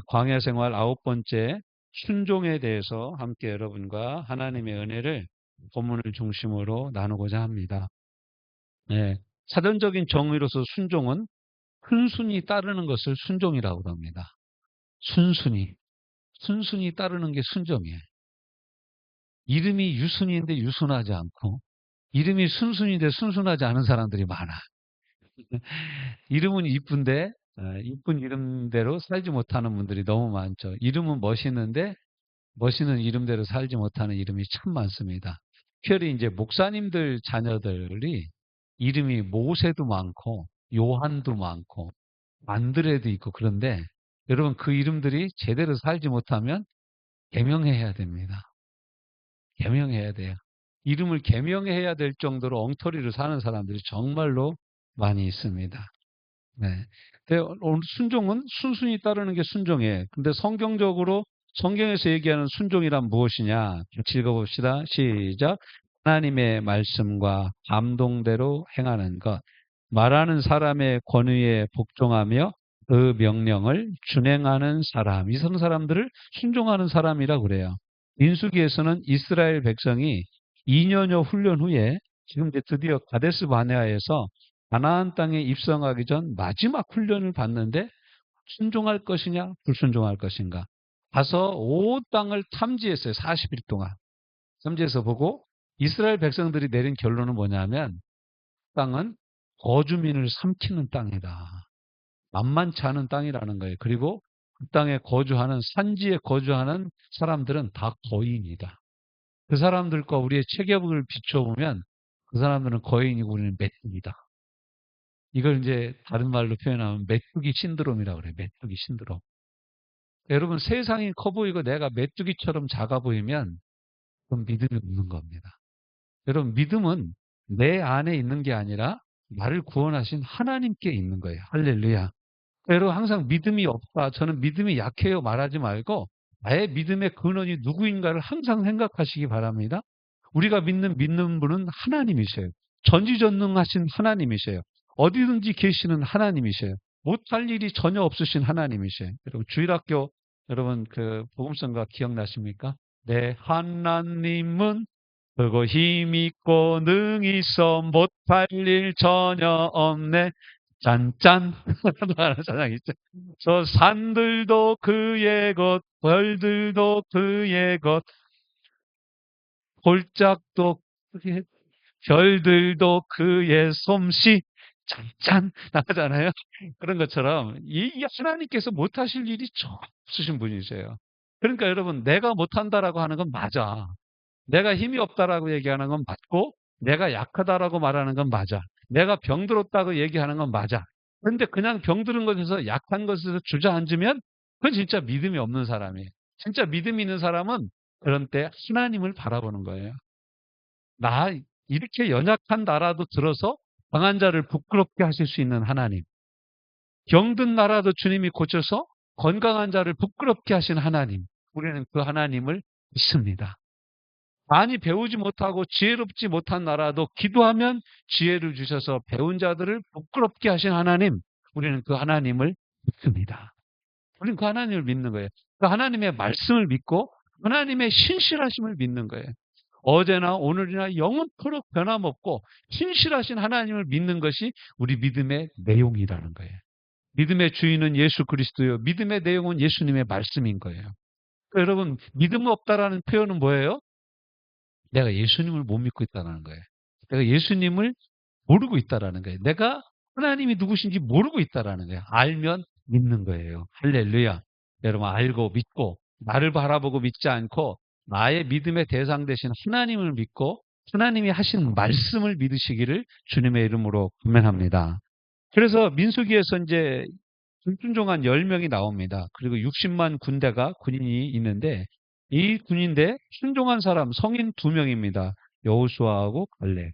광야 생활 9번째 순종에 대해서 함께 여러분과 하나님의 은혜를 본문을 중심으로 나누고자 합니다. 네, 사전적인 정의로서 순종은 순순히 따르는 것을 순종이라고 합니다. 순순히 따르는 게 순종이에요. 이름이 유순인데 유순하지 않고, 이름이 순순인데 순순하지 않은 사람들이 많아. 이름은 이쁜데 이쁜 이름대로 살지 못하는 분들이 너무 많죠. 이름은 멋있는데 멋있는 이름대로 살지 못하는 이름이 참 많습니다. 특별히 이제 목사님들 자녀들이 이름이 모세도 많고 요한도 많고 안드레도 있고, 그런데 여러분 그 이름들이 제대로 살지 못하면 개명해야 됩니다. 개명해야 돼요. 이름을 개명해야 될 정도로 엉터리로 사는 사람들이 정말로 많이 있습니다. 네. 근데 오늘 순종은 순순히 따르는 게 순종이에요. 근데 성경에서 얘기하는 순종이란 무엇이냐? 같이 읽어봅시다. 시작. 하나님의 말씀과 감동대로 행하는 것. 말하는 사람의 권위에 복종하며 그 명령을 준행하는 사람. 이런 사람들을 순종하는 사람이라고 그래요. 민수기에서는 이스라엘 백성이 2년여 훈련 후에 지금 이제 드디어 가데스 바네아에서 가나안 땅에 입성하기 전 마지막 훈련을 받는데 순종할 것이냐 불순종할 것인가. 가서 온 땅을 탐지했어요. 40일 동안. 탐지해서 보고 이스라엘 백성들이 내린 결론은 뭐냐면 땅은 거주민을 삼키는 땅이다. 만만치 않은 땅이라는 거예요. 그리고 그 땅에 거주하는, 산지에 거주하는 사람들은 다 거인이다. 그 사람들과 우리의 체격을 비춰보면 그 사람들은 거인이고 우리는 메뚜기다. 이걸 이제 다른 말로 표현하면 메뚜기 신드롬이라고 그래요. 메뚜기 신드롬. 여러분, 세상이 커 보이고 내가 메뚜기처럼 작아 보이면 그건 믿음이 없는 겁니다. 여러분, 믿음은 내 안에 있는 게 아니라 나를 구원하신 하나님께 있는 거예요. 할렐루야. 여러분, 항상 믿음이 없다, 저는 믿음이 약해요 말하지 말고 나의 믿음의 근원이 누구인가를 항상 생각하시기 바랍니다. 우리가 믿는 분은 하나님이세요. 전지전능하신 하나님이세요. 어디든지 계시는 하나님이세요. 못할 일이 전혀 없으신 하나님이세요. 여러분, 주일학교 여러분 그 복음성가 기억나십니까? 내 하나님은 크고 힘 있고 능히 있어 못할 일 전혀 없네. 짠짠. 하는 사장 있죠. 저 산들도 그의 것, 벌들도 그의 것, 골짝도 그의, 별들도 그의 솜씨. 짠짠 나가잖아요. 그런 것처럼 이 하나님께서 못하실 일이 전혀 없으신 분이세요. 그러니까 여러분, 내가 못한다라고 하는 건 맞아. 내가 힘이 없다라고 얘기하는 건 맞고, 내가 약하다라고 말하는 건 맞아. 내가 병들었다고 얘기하는 건 맞아. 그런데 그냥 병들은 것에서 약한 것에서 주저앉으면 그건 진짜 믿음이 없는 사람이에요. 진짜 믿음이 있는 사람은 그런 때 하나님을 바라보는 거예요. 나 이렇게 연약한 나라도 들어서 강한 자를 부끄럽게 하실 수 있는 하나님. 병든 나라도 주님이 고쳐서 건강한 자를 부끄럽게 하신 하나님. 우리는 그 하나님을 믿습니다. 많이 배우지 못하고 지혜롭지 못한 나라도 기도하면 지혜를 주셔서 배운 자들을 부끄럽게 하신 하나님, 우리는 그 하나님을 믿습니다. 우리는 그 하나님을 믿는 거예요. 그 하나님의 말씀을 믿고 하나님의 신실하심을 믿는 거예요. 어제나 오늘이나 영원토록 변함없고 신실하신 하나님을 믿는 것이 우리 믿음의 내용이라는 거예요. 믿음의 주인은 예수 그리스도요. 믿음의 내용은 예수님의 말씀인 거예요. 그러니까 여러분, 믿음 없다라는 표현은 뭐예요? 내가 예수님을 못 믿고 있다는 거예요. 내가 예수님을 모르고 있다는 거예요. 내가 하나님이 누구신지 모르고 있다는 거예요. 알면 믿는 거예요. 할렐루야. 여러분, 알고 믿고 나를 바라보고 믿지 않고 나의 믿음의 대상 되신 하나님을 믿고 하나님이 하신 말씀을 믿으시기를 주님의 이름으로 권면합니다. 그래서 민수기에서 이제 불순종한 10명이 나옵니다. 그리고 60만 군인이 있는데 이 군인대 순종한 사람 성인 2명입니다. 여호수아하고 갈렙.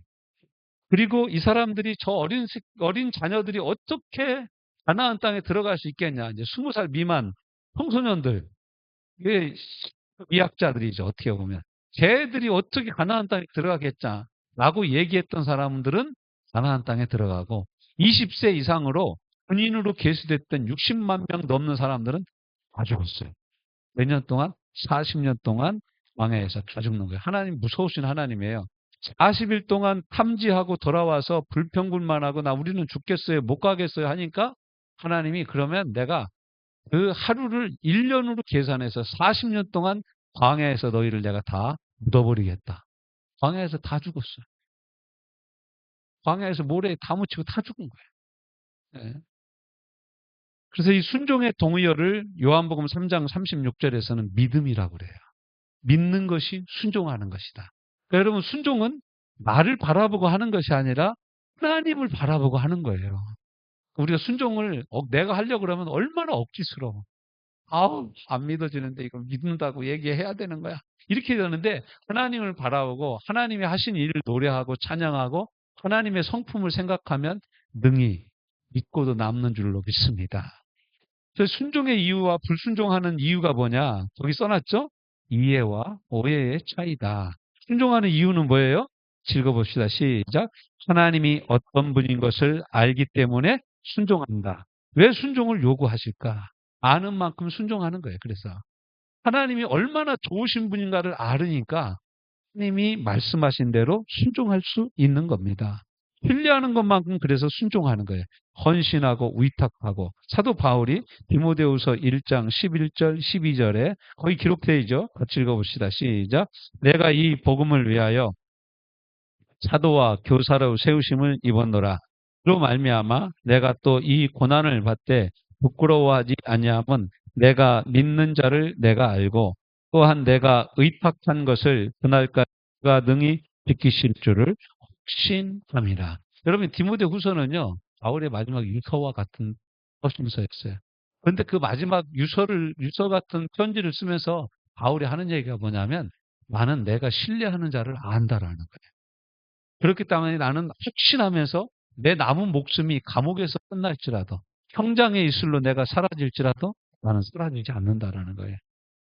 그리고 이 사람들이 저 어린 자녀들이 어떻게 가나안 땅에 들어갈 수 있겠냐. 이제 20살 미만 청소년들. 이게 미학자들이죠. 어떻게 보면. 쟤들이 어떻게 가나안 땅에 들어가겠자라고 얘기했던 사람들은 가나안 땅에 들어가고 20세 이상으로 군인으로 계수됐던 60만 명 넘는 사람들은 다 죽었어요. 몇 년 동안? 40년 동안 광야에서 다 죽는 거예요. 하나님 무서우신 하나님이에요. 40일 동안 탐지하고 돌아와서 불평불만하고 나 우리는 죽겠어요. 못 가겠어요 하니까 하나님이 그러면 내가 그 하루를 1년으로 계산해서 40년 동안 광야에서 너희를 내가 다 묻어버리겠다. 광야에서 다 죽었어요. 광야에서 모래에 다 묻히고 다 죽은 거예요. 예. 그래서 이 순종의 동의어를 요한복음 3장 36절에서는 믿음이라고 그래요. 믿는 것이 순종하는 것이다. 그러니까 여러분 순종은 나를 바라보고 하는 것이 아니라 하나님을 바라보고 하는 거예요. 우리가 순종을 내가 하려고 그러면 얼마나 억지스러워. 아우 안 믿어지는데 이거 믿는다고 얘기해야 되는 거야. 이렇게 되는데 하나님을 바라보고 하나님이 하신 일을 노래하고 찬양하고 하나님의 성품을 생각하면 능히 믿고도 남는 줄로 믿습니다. 그래서 순종의 이유와 불순종하는 이유가 뭐냐? 거기 써놨죠? 이해와 오해의 차이다. 순종하는 이유는 뭐예요? 읽어봅시다. 시작. 하나님이 어떤 분인 것을 알기 때문에 순종한다. 왜 순종을 요구하실까? 아는 만큼 순종하는 거예요. 그래서 하나님이 얼마나 좋으신 분인가를 알으니까 하나님이 말씀하신 대로 순종할 수 있는 겁니다. 신뢰하는 것만큼 그래서 순종하는 거예요. 헌신하고 위탁하고 사도 바울이 디모데후서 1장 11절 12절에 거의 기록되어 있죠. 같이 읽어봅시다. 시작. 내가 이 복음을 위하여 사도와 교사로 세우심을 입었노라. 그로 말미암아 내가 또 이 고난을 받되 부끄러워하지 아니함은 내가 믿는 자를 내가 알고 또한 내가 의탁한 것을 그날까지 그가 능히 지키실 줄을 확신함이라. 여러분 디모데후서는요 바울의 마지막 유서와 같은 서신서였어요. 그런데 그 마지막 유서 같은 편지를 쓰면서 바울이 하는 얘기가 뭐냐면 나는 내가 신뢰하는 자를 안다라는 거예요. 그렇기 때문에 나는 확신하면서 내 남은 목숨이 감옥에서 끝날지라도 형장의 이슬로 내가 사라질지라도 나는 쓰러지지 않는다라는 거예요.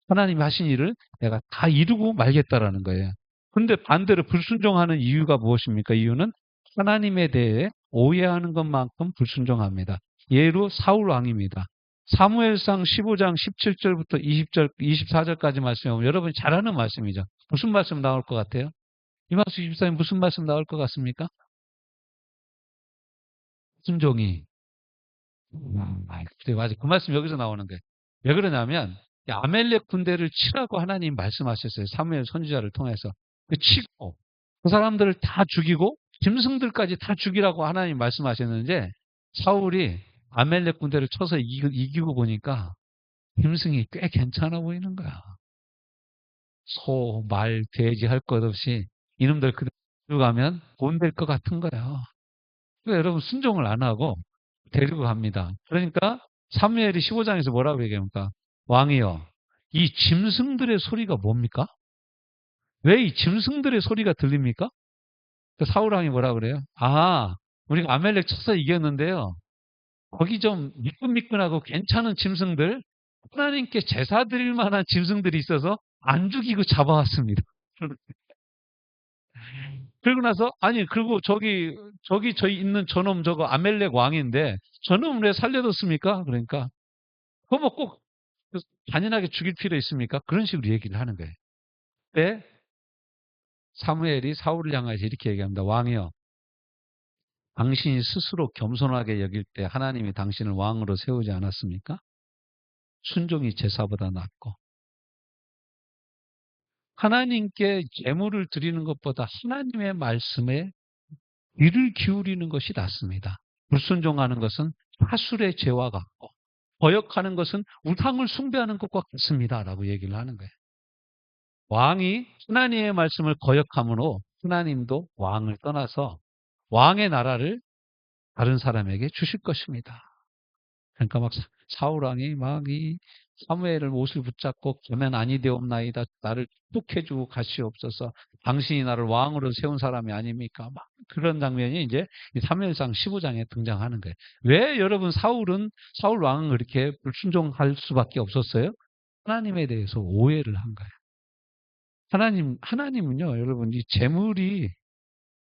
하나님이 하신 일을 내가 다 이루고 말겠다라는 거예요. 그런데 반대로 불순종하는 이유가 무엇입니까? 이유는 하나님에 대해 오해하는 것만큼 불순종합니다. 예로 사울 왕입니다. 사무엘상 15장 17절부터 20절, 24절까지 말씀하면 여러분이 잘 아는 말씀이죠. 무슨 말씀 나올 것 같아요? 이만수 집사님 무슨 말씀 나올 것 같습니까? 순종이. 그래, 맞아. 그 말씀 여기서 나오는 거예요. 왜 그러냐면, 아멜렉 군대를 치라고 하나님 말씀하셨어요. 사무엘 선지자를 통해서. 그 치고, 그 사람들을 다 죽이고, 짐승들까지 다 죽이라고 하나님 말씀하셨는데, 사울이 아멜렉 군대를 쳐서 이기고 보니까, 짐승이 꽤 괜찮아 보이는 거야. 소, 말, 돼지 할 것 없이, 이놈들 그대로 가면 돈 될 것 같은 거야. 그러니까 여러분 순종을 안 하고 데리고 갑니다. 그러니까 사무엘이 15장에서 뭐라고 얘기합니까? 왕이여, 이 짐승들의 소리가 뭡니까? 왜 이 짐승들의 소리가 들립니까? 그 사울왕이 뭐라 그래요? 아, 우리가 아멜렉 쳐서 이겼는데요. 거기 좀 미끈미끈하고 괜찮은 짐승들, 하나님께 제사 드릴 만한 짐승들이 있어서 안 죽이고 잡아왔습니다. 그리고 나서 아니 그리고 저기 저희 있는 저놈 저거 아멜렉 왕인데 저놈 왜 살려뒀습니까? 그러니까 그거 뭐 꼭 잔인하게 죽일 필요 있습니까? 그런 식으로 얘기를 하는 거예요. 그때 사무엘이 사울을 향해서 이렇게 얘기합니다. 왕이여, 당신이 스스로 겸손하게 여길 때 하나님이 당신을 왕으로 세우지 않았습니까? 순종이 제사보다 낫고 하나님께 제물을 드리는 것보다 하나님의 말씀에 귀를 기울이는 것이 낫습니다. 불순종하는 것은 하술의 죄와 같고 거역하는 것은 우상을 숭배하는 것과 같습니다. 라고 얘기를 하는 거예요. 왕이 하나님의 말씀을 거역함으로 하나님도 왕을 떠나서 왕의 나라를 다른 사람에게 주실 것입니다. 그러니까 막 사울 왕이 막 이 사무엘을 옷을 붙잡고 가면 아니 되옵나이다. 나를 축복해주고 가시옵소서. 당신이 나를 왕으로 세운 사람이 아닙니까? 막 그런 장면이 이제 이 사무엘상 15장에 등장하는 거예요. 왜 여러분 사울 왕은 그렇게 불순종할 수밖에 없었어요? 하나님에 대해서 오해를 한 거예요. 하나님은요, 여러분 이 재물이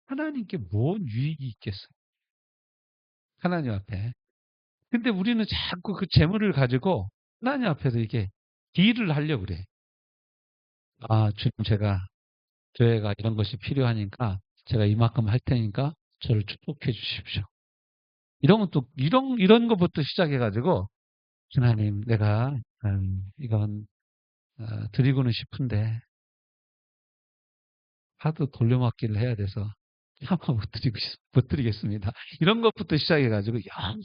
하나님께 뭔 유익이 있겠어요? 하나님 앞에. 근데 우리는 자꾸 그 재물을 가지고 하나님 앞에서 이게 딜을 하려고 그래. 아, 주님, 제가 교회가 이런 것이 필요하니까 제가 이만큼 할 테니까 저를 축복해 주십시오. 이러면 또 이런 것부터 시작해가지고 하나님, 내가 이건 드리고는 싶은데 하도 돌려막기를 해야 돼서 차마 못 드리겠습니다. 이런 것부터 시작해가지고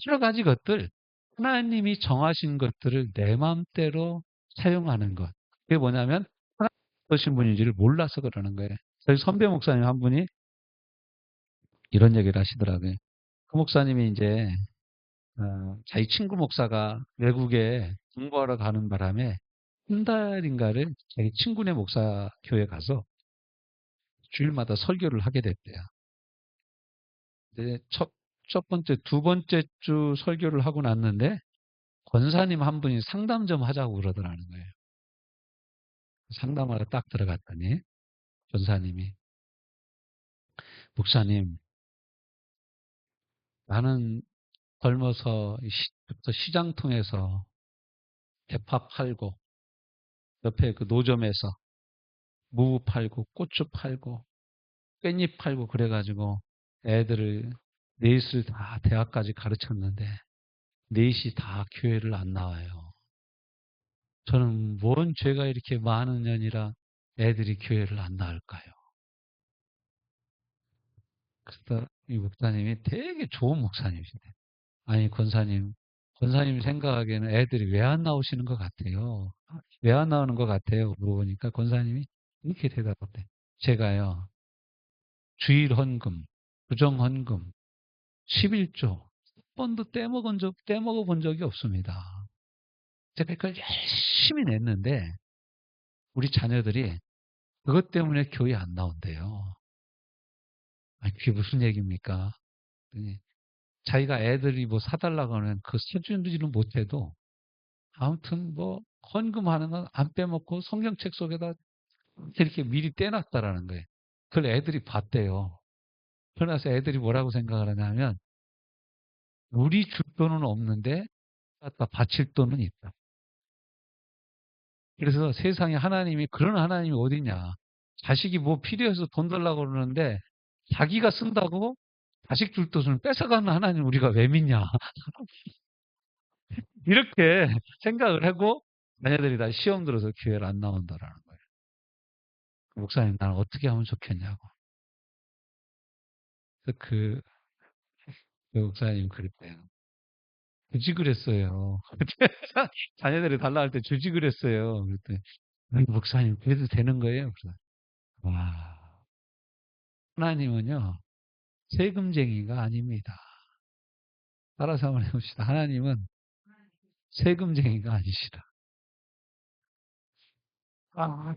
여러 가지 것들, 하나님이 정하신 것들을 내 마음대로 사용하는 것. 그게 뭐냐면 하나님 어떠신 분인지를 몰라서 그러는 거예요. 저희 선배 목사님 한 분이 이런 얘기를 하시더라고요. 그 목사님이 이제 자기 친구 목사가 외국에 공부하러 가는 바람에 한 달인가를 자기 친구네 목사 교회 가서 주일마다 설교를 하게 됐대요. 근데 첫 번째, 두 번째 주 설교를 하고 났는데 권사님 한 분이 상담 좀 하자고 그러더라는 거예요. 상담하러 딱 들어갔더니 권사님이, 목사님, 나는 젊어서 부터 시장 통해서 대파 팔고 옆에 그 노점에서 무 팔고 고추 팔고 깻잎 팔고 그래가지고 애들을 넷을 다 대학까지 가르쳤는데 넷이 다 교회를 안 나와요. 저는 뭔 죄가 이렇게 많은 년이라 애들이 교회를 안 나올까요? 그래서 이 목사님이 되게 좋은 목사님이시네. 아니, 권사님 생각하기에는 애들이 왜 안 나오시는 것 같아요? 왜 안 나오는 것 같아요? 물어보니까 권사님이 이렇게 대답했대. 제가요, 주일 헌금, 부정 헌금, 11조, 한 번도 떼먹어 본 적이 없습니다. 제가 그걸 열심히 냈는데, 우리 자녀들이 그것 때문에 교회 안 나온대요. 아니, 그게 무슨 얘기입니까? 그랬더니 자기가 애들이 뭐 사달라고 하면 그 사주지는 못해도 아무튼 뭐 헌금하는 건 안 빼먹고 성경책 속에다 이렇게 미리 떼놨다라는 거예요. 그걸 애들이 봤대요. 그러나서 애들이 뭐라고 생각을 하냐면 우리 줄 돈은 없는데 갖다 바칠 돈은 있다. 그래서 세상에 하나님이 그런 하나님이 어딨냐. 자식이 뭐 필요해서 돈 달라고 그러는데 자기가 쓴다고 자식 줄 돈을 뺏어가는 하나님 우리가 왜 믿냐. 이렇게 생각을 하고 자녀들이 다 시험 들어서 교회를 안 나온다라는 거예요. 목사님, 나는 어떻게 하면 좋겠냐고. 그래서 그 목사님 그랬대요. 주지 그랬어요. 자녀들이 달라 할 때 주지 그랬어요. 그랬더니 목사님 그래도 되는 거예요? 그래서 와, 하나님은요 세금쟁이가 아닙니다. 따라서 한번 해봅시다. 하나님은 세금쟁이가 아니시다.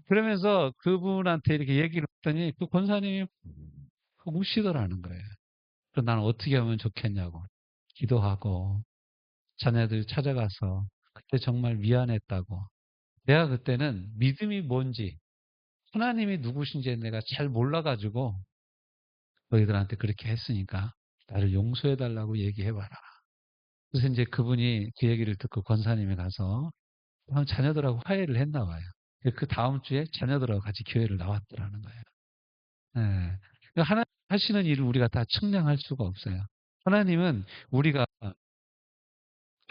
그러면서 그분한테 이렇게 얘기를 했더니 그 권사님이 우시더라는 거예요. 그래서 나는 어떻게 하면 좋겠냐고 기도하고 자녀들 찾아가서 그때 정말 미안했다고. 내가 그때는 믿음이 뭔지 하나님이 누구신지 내가 잘 몰라가지고 너희들한테 그렇게 했으니까 나를 용서해달라고 얘기해봐라. 그래서 이제 그분이 그 얘기를 듣고 권사님이 가서 자녀들하고 화해를 했나 봐요. 그 다음 주에 자녀들하고 같이 교회를 나왔더라는 거예요. 예. 하나님 하시는 일을 우리가 다 측량할 수가 없어요. 하나님은 우리가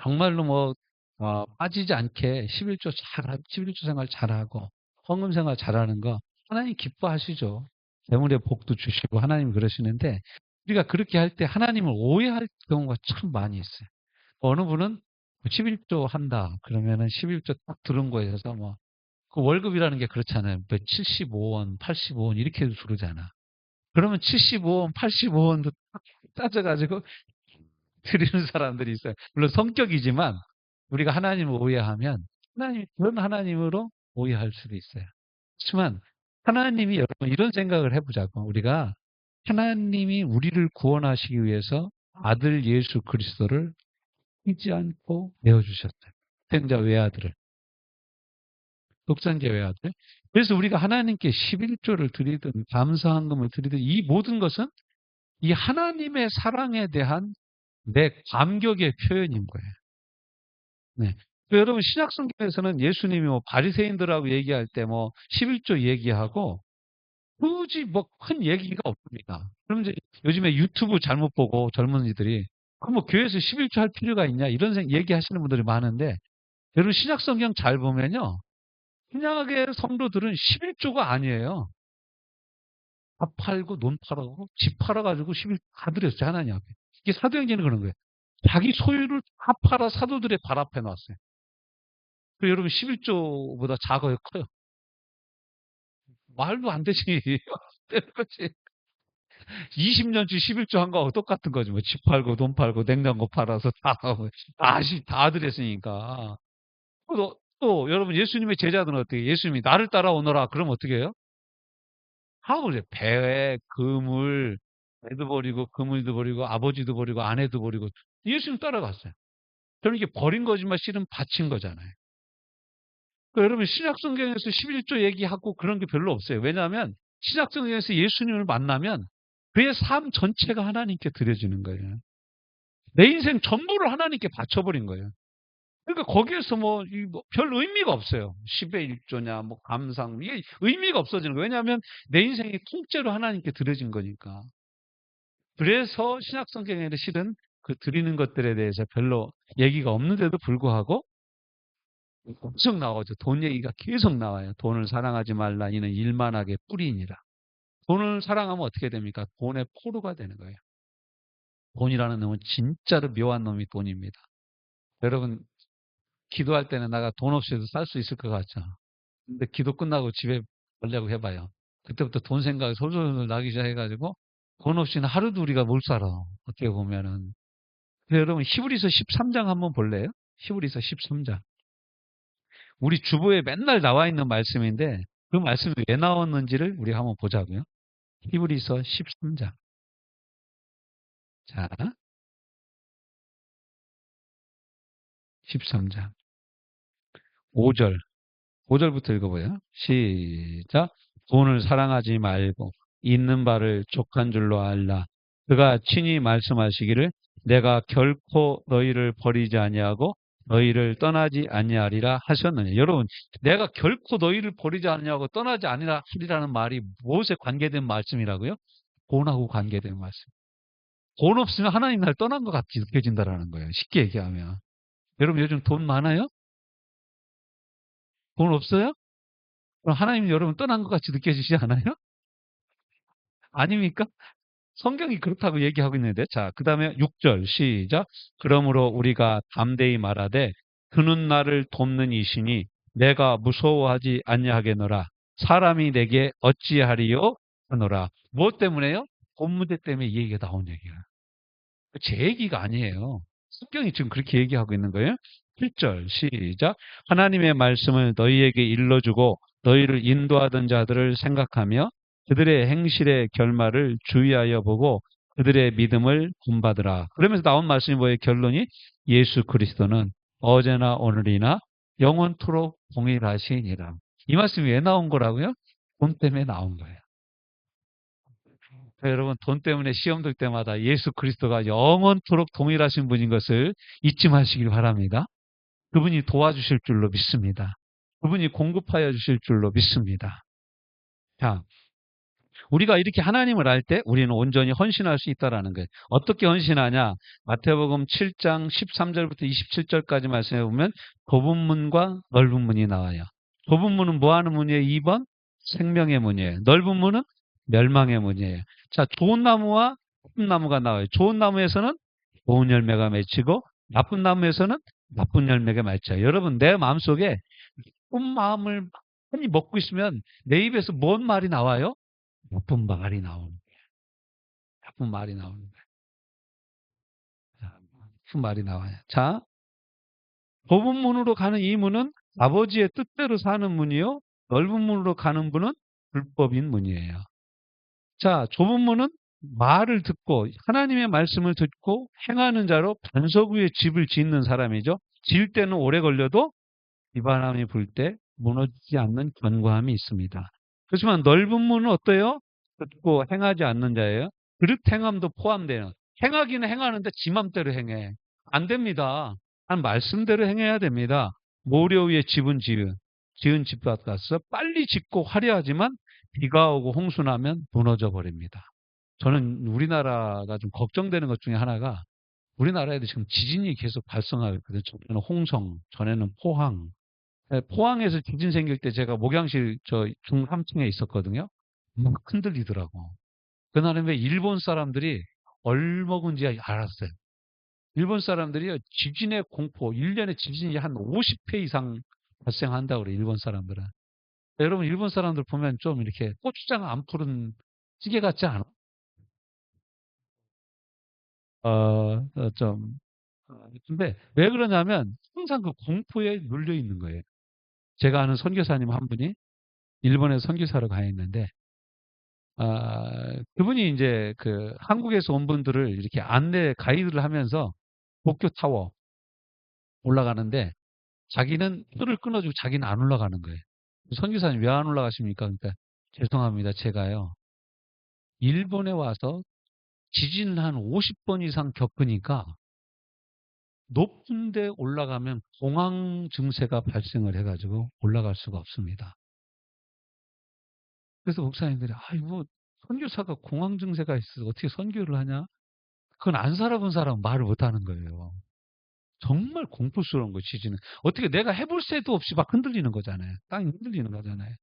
정말로 뭐 빠지지 않게 11조 생활 잘하고 헌금 생활 잘하는 거 하나님 기뻐하시죠. 재물의 복도 주시고 하나님 그러시는데 우리가 그렇게 할 때 하나님을 오해할 경우가 참 많이 있어요. 어느 분은 11조 한다 그러면은 11조 딱 들은 거에 있어서 뭐 그 월급이라는 게 그렇잖아요. 뭐 75원, 85원 이렇게 들어오잖아. 그러면 75원, 85원도 딱 따져가지고 드리는 사람들이 있어요. 물론 성격이지만 우리가 하나님을 오해하면 하나님이 그런 하나님으로 오해할 수도 있어요. 그렇지만 하나님이 여러분 이런 생각을 해보자고. 우리가 하나님이 우리를 구원하시기 위해서 아들 예수 그리스도를 잊지 않고 내어주셨어요. 독생자 외아들을. 독생자 외아들. 그래서 우리가 하나님께 11조를 드리든 감사한금을 드리든 이 모든 것은 이 하나님의 사랑에 대한 내 감격의 표현인 거예요. 네. 여러분 신약 성경에서는 예수님이 뭐 바리새인들하고 얘기할 때 뭐 11조 얘기하고 굳이 뭐 큰 얘기가 없습니다. 그럼 이제 요즘에 유튜브 잘못 보고 젊은이들이 그럼 뭐 교회에서 11조 할 필요가 있냐 이런 얘기하시는 분들이 많은데 여러분 신약 성경 잘 보면요. 신약의 성도들은 11조가 아니에요. 밥 팔고 논 팔아고 집 팔아가지고 11조 다 드렸어요. 하나님 앞에. 이게 사도행전이 그런 거예요. 자기 소유를 다 팔아 사도들의 발 앞에 놨어요. 그 여러분 11조보다 작아요, 커요? 말도 안 되지. 그렇지. 20년치 11조 한 거하고 똑같은 거지. 뭐 집 팔고 돈 팔고 냉장고 팔아서 다 하고 다 드렸으니까. 또 여러분 예수님의 제자들은 어떻게 해요? 예수님이 나를 따라오너라. 그럼 어떻게 해요? 하고 이제 배, 그물, 배도 버리고 그물도 버리고 아버지도 버리고 아내도 버리고 예수님 따라갔어요. 그럼 이게 버린 거지만 실은 바친 거잖아요. 그러니까 여러분 신약성경에서 11조 얘기하고 그런 게 별로 없어요. 왜냐하면 신약성경에서 예수님을 만나면 그의 삶 전체가 하나님께 드려지는 거예요. 내 인생 전부를 하나님께 바쳐버린 거예요. 그러니까 거기에서 별 의미가 없어요. 10의 1조냐, 뭐 감상, 이게 의미가 없어지는 거예요. 왜냐하면 내 인생이 통째로 하나님께 드려진 거니까. 그래서 신약성경에는 실은 그 드리는 것들에 대해서 별로 얘기가 없는데도 불구하고 계속 나오죠. 돈 얘기가 계속 나와요. 돈을 사랑하지 말라. 이는 일만하게 뿌리니라. 돈을 사랑하면 어떻게 됩니까? 돈의 포로가 되는 거예요. 돈이라는 놈은 진짜로 묘한 놈이 돈입니다. 여러분, 기도할 때는 내가 돈 없이도 살 수 있을 것 같죠? 근데 기도 끝나고 집에 가려고 해봐요. 그때부터 돈 생각이 솔솔 나기 시작해가지고 돈 없이는 하루도 우리가 못 살아. 어떻게 보면은. 그래서 여러분, 히브리서 13장 한번 볼래요? 히브리서 13장. 우리 주보에 맨날 나와 있는 말씀인데 그 말씀이 왜 나왔는지를 우리 한번 보자고요. 히브리서 13장. 자, 13장. 5절. 5절부터 읽어봐요. 시작. 돈을 사랑하지 말고 있는 바를 족한 줄로 알라. 그가 친히 말씀하시기를 내가 결코 너희를 버리지 아니하고 너희를 떠나지 아니하리라 하셨느냐. 여러분, 내가 결코 너희를 버리지 아니하고 떠나지 아니하리라는 말이 무엇에 관계된 말씀이라고요? 돈하고 관계된 말씀. 돈 없으면 하나님 날 떠난 것 같이 느껴진다라는 거예요. 쉽게 얘기하면. 여러분 요즘 돈 많아요? 돈 없어요? 그럼 하나님 여러분 떠난 것 같이 느껴지지 않아요? 아닙니까? 성경이 그렇다고 얘기하고 있는데, 자, 그 다음에 6절, 시작. 그러므로 우리가 담대히 말하되, 그는 나를 돕는 이시니 내가 무서워하지 아니하겠노라. 사람이 내게 어찌하리요? 하노라. 무엇 때문에요? 돈 문제 때문에 이 얘기가 나온 얘기야. 제 얘기가 아니에요. 성경이 지금 그렇게 얘기하고 있는 거예요. 7절, 시작. 하나님의 말씀을 너희에게 일러주고 너희를 인도하던 자들을 생각하며 그들의 행실의 결말을 주의하여 보고 그들의 믿음을 본받으라. 그러면서 나온 말씀이 뭐예요? 결론이 예수 그리스도는 어제나 오늘이나 영원토록 동일하시니라. 이 말씀이 왜 나온 거라고요? 돈 때문에 나온 거예요. 여러분 돈 때문에 시험 들 때마다 예수 그리스도가 영원토록 동일하신 분인 것을 잊지 마시길 바랍니다. 그분이 도와주실 줄로 믿습니다. 그분이 공급하여 주실 줄로 믿습니다. 자, 우리가 이렇게 하나님을 알 때 우리는 온전히 헌신할 수 있다는 거예요. 어떻게 헌신하냐? 마태복음 7장 13절부터 27절까지 말씀해 보면 좁은 문과 넓은 문이 나와요. 좁은 문은 뭐 하는 문이에요? 2번 생명의 문이에요. 넓은 문은 멸망의 문이에요. 자, 좋은 나무와 나쁜 나무가 나와요. 좋은 나무에서는 좋은 열매가 맺히고 나쁜 나무에서는 나쁜 열매가 맺혀요. 여러분 내 마음속에 나쁜 마음을 많이 먹고 있으면 내 입에서 뭔 말이 나와요? 나쁜 말이 나오는 거예요. 나쁜 말이 나오는 거예요. 나쁜 말이 나와요. 자, 좁은 문으로 가는 이 문은 아버지의 뜻대로 사는 문이요. 넓은 문으로 가는 문은 불법인 문이에요. 자, 좁은 문은 말을 듣고 하나님의 말씀을 듣고 행하는 자로 반석 위에 집을 짓는 사람이죠. 지을 때는 오래 걸려도 비바람이 불 때 무너지지 않는 견고함이 있습니다. 그렇지만 넓은 문은 어때요? 듣고 행하지 않는 자예요. 그릇 행함도 포함되는 행하기는 행하는데 지 맘대로 행해. 안 됩니다. 한 말씀대로 행해야 됩니다. 모래 위에 집은 지은 집 같아서 빨리 짓고 화려하지만 비가 오고 홍수 나면 무너져 버립니다. 저는 우리나라가 좀 걱정되는 것 중에 하나가 우리나라에도 지금 지진이 계속 발생하고 있거든요. 전에는 홍성, 전에는 포항. 포항에서 지진 생길 때 제가 목양실 저 중 3층에 있었거든요. 막 흔들리더라고. 그날은 왜 일본 사람들이 얼먹은지 알았어요. 일본 사람들이 지진의 공포, 1년에 지진이 한 50회 이상 발생한다고 그래요, 일본 사람들은. 여러분, 일본 사람들 보면 좀 이렇게 고추장 안 푸른 찌개 같지 않아? 좀. 근데 왜 그러냐면 항상 그 공포에 눌려 있는 거예요. 제가 아는 선교사님 한 분이 일본에 선교사로 가 있는데, 그분이 이제 그 한국에서 온 분들을 이렇게 안내 가이드를 하면서 도쿄 타워 올라가는데 자기는 표를 끊어주고 자기는 안 올라가는 거예요. 선교사님 왜 안 올라가십니까? 그러니까 죄송합니다. 제가요. 일본에 와서 지진을 한 50번 이상 겪으니까 높은 데 올라가면 공황 증세가 발생을 해가지고 올라갈 수가 없습니다. 그래서 목사님들이 아이고 선교사가 공황 증세가 있어서 어떻게 선교를 하냐? 그건 안 살아본 사람은 말을 못 하는 거예요. 정말 공포스러운 거예요, 지진은. 어떻게 내가 해볼 새도 없이 막 흔들리는 거잖아요. 땅이 흔들리는 거잖아요.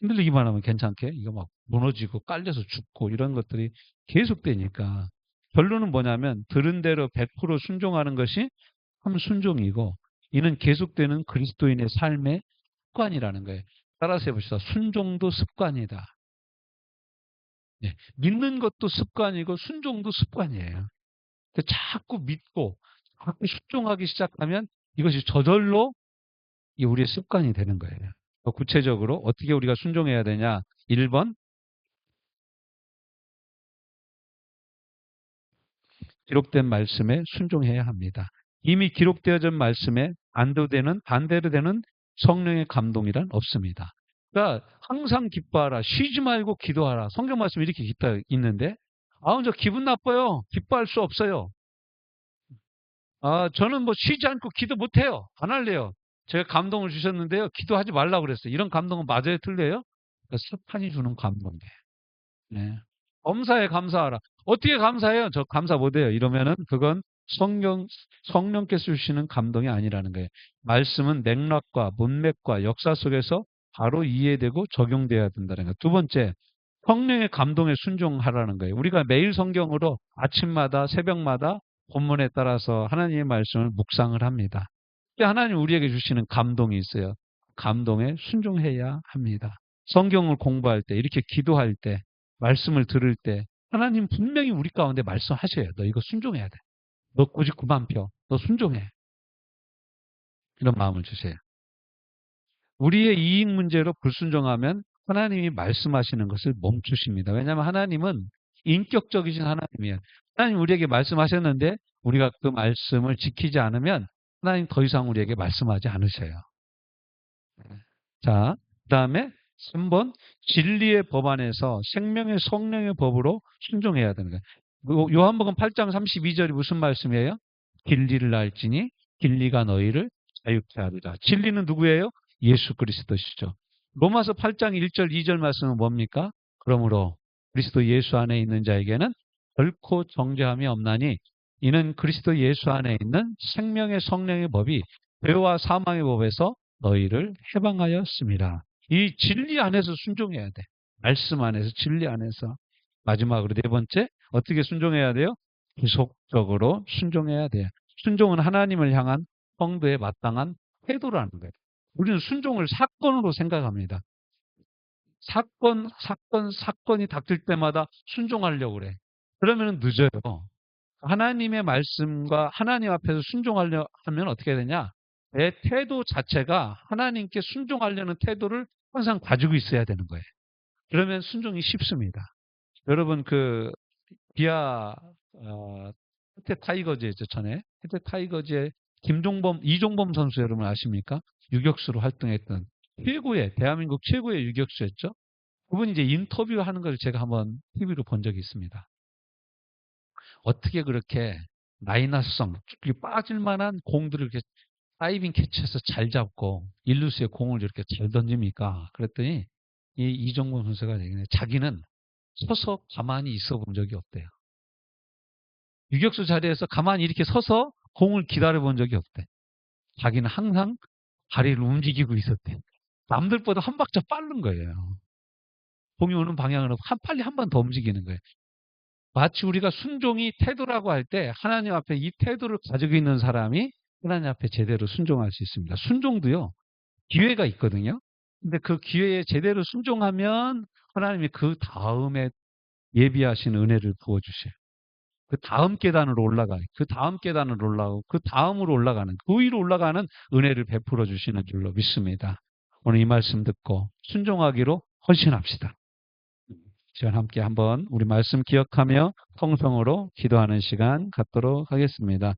흔들리기만 하면 괜찮게 이거 막 무너지고 깔려서 죽고 이런 것들이 계속되니까 결론은 뭐냐면 들은 대로 100% 순종하는 것이 참 순종이고 이는 계속되는 그리스도인의 삶의 습관이라는 거예요. 따라서 해봅시다. 순종도 습관이다. 예, 믿는 것도 습관이고 순종도 습관이에요. 자꾸 믿고 자꾸 순종하기 시작하면 이것이 저절로 우리의 습관이 되는 거예요. 구체적으로 어떻게 우리가 순종해야 되냐? 1번 기록된 말씀에 순종해야 합니다. 이미 기록되어진 말씀에 반대로 되는 성령의 감동이란 없습니다. 그러니까 항상 기뻐하라. 쉬지 말고 기도하라. 성경 말씀이 이렇게 있는데 저 기분 나빠요. 기뻐할 수 없어요. 저는 뭐 쉬지 않고 기도 못해요. 안 할래요. 제가 감동을 주셨는데요. 기도하지 말라고 그랬어요. 이런 감동은 맞아요? 틀려요? 그러니까 사탄이 주는 감동이에요. 네. 범사에 감사하라. 어떻게 감사해요? 저 감사 못해요. 이러면은 그건 성령께서 주시는 감동이 아니라는 거예요. 말씀은 맥락과 문맥과 역사 속에서 바로 이해되고 적용돼야 된다는 거예요. 두 번째, 성령의 감동에 순종하라는 거예요. 우리가 매일 성경으로 아침마다 새벽마다 본문에 따라서 하나님의 말씀을 묵상을 합니다. 하나님 우리에게 주시는 감동이 있어요. 감동에 순종해야 합니다. 성경을 공부할 때, 이렇게 기도할 때, 말씀을 들을 때 하나님 분명히 우리 가운데 말씀하셔요. 너 이거 순종해야 돼. 너 99만 표. 너 순종해. 이런 마음을 주세요. 우리의 이익 문제로 불순종하면 하나님이 말씀하시는 것을 멈추십니다. 왜냐하면 하나님은 인격적이신 하나님이에요. 하나님 우리에게 말씀하셨는데 우리가 그 말씀을 지키지 않으면 하나님 더 이상 우리에게 말씀하지 않으셔요. 자, 그 다음에 3번 진리의 법 안에서 생명의 성령의 법으로 순종해야 되는 거예요. 요한복음 8장 32절이 무슨 말씀이에요? 진리를 알지니 진리가 너희를 자유케 하리라. 진리는 누구예요? 예수 그리스도시죠. 로마서 8장 1절 2절 말씀은 뭡니까? 그러므로 그리스도 예수 안에 있는 자에게는 결코 정죄함이 없나니 이는 그리스도 예수 안에 있는 생명의 성령의 법이 죄와 사망의 법에서 너희를 해방하였습니다. 이 진리 안에서 순종해야 돼. 말씀 안에서, 진리 안에서. 마지막으로 네 번째, 어떻게 순종해야 돼요? 지속적으로 순종해야 돼요. 순종은 하나님을 향한 성도의 마땅한 태도라는 거예요. 우리는 순종을 사건으로 생각합니다. 사건이 닥칠 때마다 순종하려고 그래. 그러면 늦어요. 하나님의 말씀과 하나님 앞에서 순종하려 하면 어떻게 되냐? 내 태도 자체가 하나님께 순종하려는 태도를 항상 가지고 있어야 되는 거예요. 그러면 순종이 쉽습니다. 여러분 그 기아 태태 타이거즈죠 전에 태태 타이거즈의 이종범 선수 여러분 아십니까? 유격수로 활동했던 대한민국 최고의 유격수였죠. 그분이 이제 인터뷰하는 걸 제가 한번 TV로 본 적이 있습니다. 어떻게 그렇게 마이너스성, 쭉 빠질 만한 공들을 이렇게 다이빙 캐치해서 잘 잡고 일루수에 공을 이렇게 잘 던집니까? 그랬더니 이 이정범 선수가 얘기해. 자기는 서서 가만히 있어 본 적이 없대요. 유격수 자리에서 가만히 이렇게 서서 공을 기다려 본 적이 없대. 자기는 항상 다리를 움직이고 있었대. 남들보다 한 박자 빠른 거예요. 공이 오는 방향으로 빨리 한 번 더 움직이는 거예요. 마치 우리가 순종이 태도라고 할 때 하나님 앞에 이 태도를 가지고 있는 사람이 하나님 앞에 제대로 순종할 수 있습니다. 순종도요, 기회가 있거든요. 근데 그 기회에 제대로 순종하면 하나님이 그 다음에 예비하신 은혜를 부어주셔요. 그 다음 계단으로 올라가요. 그 다음 계단으로 올라가고 그 다음으로 올라가는, 그 위로 올라가는 은혜를 베풀어 주시는 줄로 믿습니다. 오늘 이 말씀 듣고 순종하기로 헌신합시다. 시간 함께 한번 우리 말씀 기억하며 통성으로 기도하는 시간 갖도록 하겠습니다.